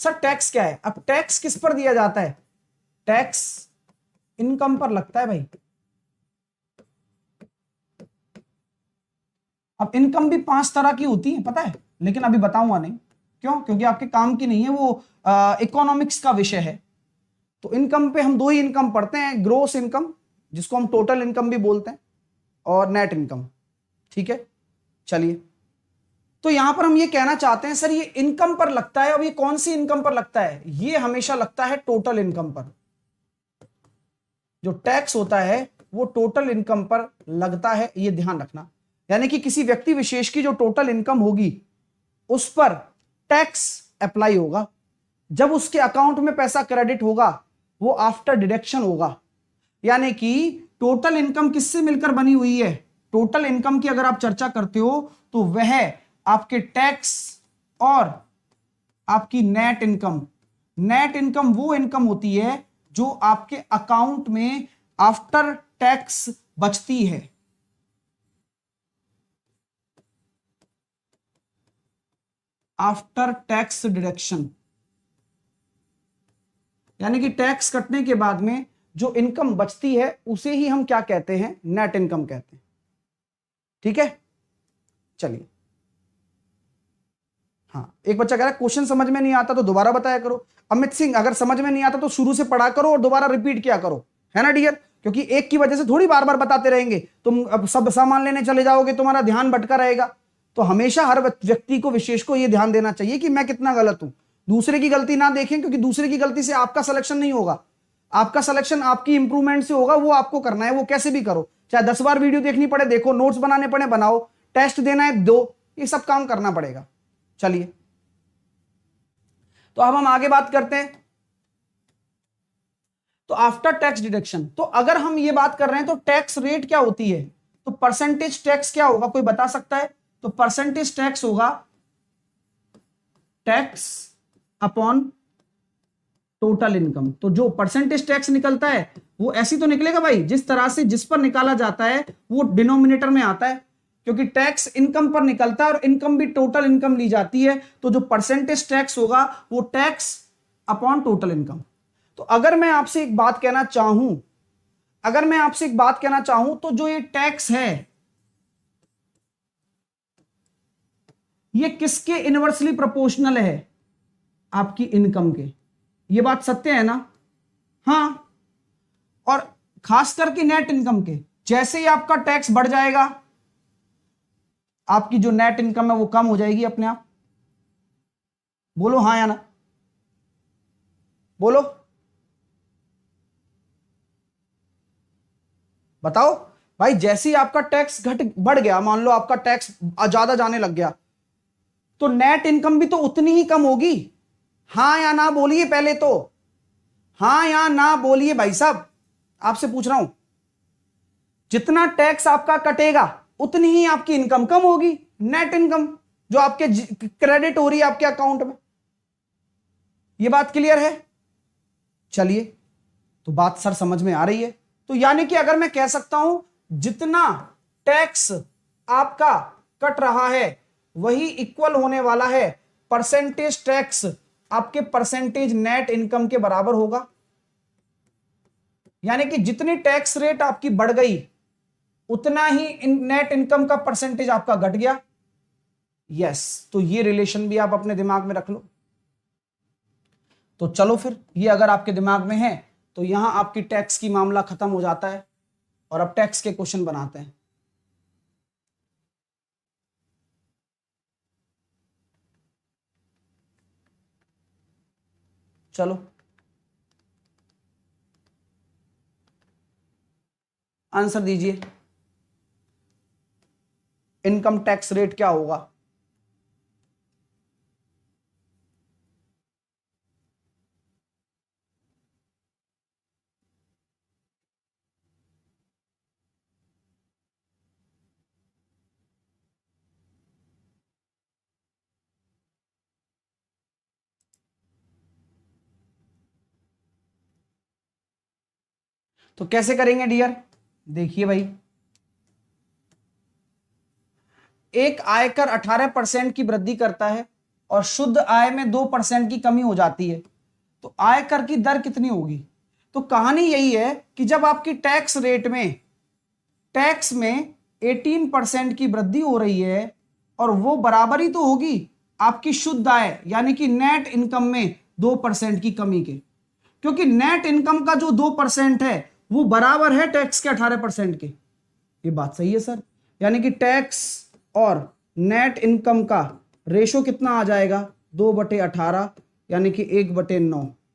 Sir tax क्या है? अब टैक्स किस पर दिया जाता है? टैक्स इनकम पर लगता है भाई। अब इनकम भी 5 तरह की होती है पता है, लेकिन अभी बताऊंगा नहीं। क्यों? क्योंकि आपके काम की नहीं है, वो इकोनॉमिक्स का विषय है। तो इनकम पे हम 2 ही इनकम पढ़ते हैं, ग्रोस इनकम जिसको हम टोटल इनकम भी बोलते हैं, और नेट इनकम। ठीक है, चलिए। तो यहां पर हम ये कहना चाहते हैं सर ये इनकम पर लगता है, और ये कौन सी इनकम पर लगता है? ये हमेशा लगता है टोटल इनकम पर। जो टैक्स होता है वो टोटल इनकम पर लगता है, ये ध्यान रखना। यानी कि किसी व्यक्ति विशेष की जो टोटल इनकम होगी उस पर टैक्स अप्लाई होगा। जब उसके अकाउंट में पैसा क्रेडिट होगा वो आफ्टर डिडक्शन होगा। यानी कि टोटल इनकम किससे मिलकर बनी हुई है? टोटल इनकम की अगर आप चर्चा करते हो तो वह आपके टैक्स और आपकी नेट इनकम। नेट इनकम वो इनकम होती है जो आपके अकाउंट में आफ्टर टैक्स बचती है। आफ्टर टैक्स डिडक्शन, यानी कि टैक्स कटने के बाद में जो इनकम बचती है उसे ही हम क्या कहते हैं? नेट इनकम कहते हैं। ठीक है, चलिए। हाँ, एक बच्चा कह रहा है क्वेश्चन समझ में नहीं आता तो दोबारा बताया करो। अमित सिंह, अगर समझ में नहीं आता तो शुरू से पढ़ा करो और दोबारा रिपीट किया करो, है ना डियर? क्योंकि एक की वजह से थोड़ी बार बार बताते रहेंगे, तुम अब सब सामान लेने चले जाओगे, तुम्हारा ध्यान भटका रहेगा। तो हमेशा हर व्यक्ति को, विशेष को, यह ध्यान देना चाहिए कि मैं कितना गलत हूं। दूसरे की गलती ना देखें, क्योंकि दूसरे की गलती से आपका सिलेक्शन नहीं होगा। आपका सिलेक्शन आपकी इंप्रूवमेंट से होगा, वो आपको करना है, वो कैसे भी करो। चाहे 10 बार वीडियो देखनी पड़े देखो, नोट्स बनाने पड़े बनाओ, टेस्ट देना है दो, ये सब काम करना पड़ेगा। चलिए, तो अब हम आगे बात करते हैं। तो आफ्टर टैक्स डिडक्शन, तो अगर हम ये बात कर रहे हैं तो टैक्स रेट क्या होती है? तो परसेंटेज टैक्स क्या होगा, कोई बता सकता है? तो परसेंटेज टैक्स होगा टैक्स अपॉन टोटल इनकम। तो जो परसेंटेज टैक्स निकलता है वो ऐसी तो निकलेगा भाई, जिस तरह से जिस पर निकाला जाता है वो डिनोमिनेटर में आता है, क्योंकि टैक्स इनकम पर निकलता है और इनकम भी टोटल इनकम ली जाती है। तो जो परसेंटेज टैक्स होगा वो टैक्स अपॉन टोटल इनकम। तो अगर मैं आपसे एक बात कहना चाहूं, तो जो ये टैक्स है ये किसके इनवर्सली प्रोपोर्शनल है? आपकी इनकम के। ये बात सत्य है ना? हाँ, और खास करके नेट इनकम के। जैसे ही आपका टैक्स बढ़ जाएगा आपकी जो नेट इनकम है वो कम हो जाएगी अपने आप। बोलो हाँ या ना, बोलो, बताओ भाई। जैसे ही आपका टैक्स बढ़ गया, मान लो आपका टैक्स ज्यादा जाने लग गया, तो नेट इनकम भी तो उतनी ही कम होगी। हाँ या ना बोलिए पहले तो, हाँ या ना बोलिए भाई साहब, आपसे पूछ रहा हूं। जितना टैक्स आपका कटेगा उतनी ही आपकी इनकम कम होगी, नेट इनकम जो आपके क्रेडिट हो रही है आपके अकाउंट में। यह बात क्लियर है? चलिए, तो बात सर समझ में आ रही है। तो यानी कि अगर मैं कह सकता हूं जितना टैक्स आपका कट रहा है वही इक्वल होने वाला है परसेंटेज टैक्स आपके परसेंटेज नेट इनकम के बराबर होगा। यानी कि जितनी टैक्स रेट आपकी बढ़ गई उतना ही नेट इनकम का परसेंटेज आपका घट गया। यस, तो ये रिलेशन भी आप अपने दिमाग में रख लो। तो चलो फिर, ये अगर आपके दिमाग में है तो यहां आपकी टैक्स की मामला खत्म हो जाता है, और अब टैक्स के क्वेश्चन बनाते हैं। चलो, आंसर दीजिए। इनकम टैक्स रेट क्या होगा? तो कैसे करेंगे डियर? देखिए भाई, एक आयकर 18% की वृद्धि करता है और शुद्ध आय में 2% की कमी हो जाती है, तो आय कर की दर कितनी होगी? तो कहानी यही है कि जब आपकी टैक्स रेट में, टैक्स में 18% की वृद्धि हो रही है और वो बराबर ही तो होगी आपकी शुद्ध आय यानी कि नेट इनकम में 2% की कमी के, क्योंकि नेट इनकम का जो 2% है वो बराबर है टैक्स के 18% के। ये बात सही है सर? यानी कि टैक्स और नेट इनकम का रेशो कितना आ जाएगा? 2/18 यानी कि 1/9।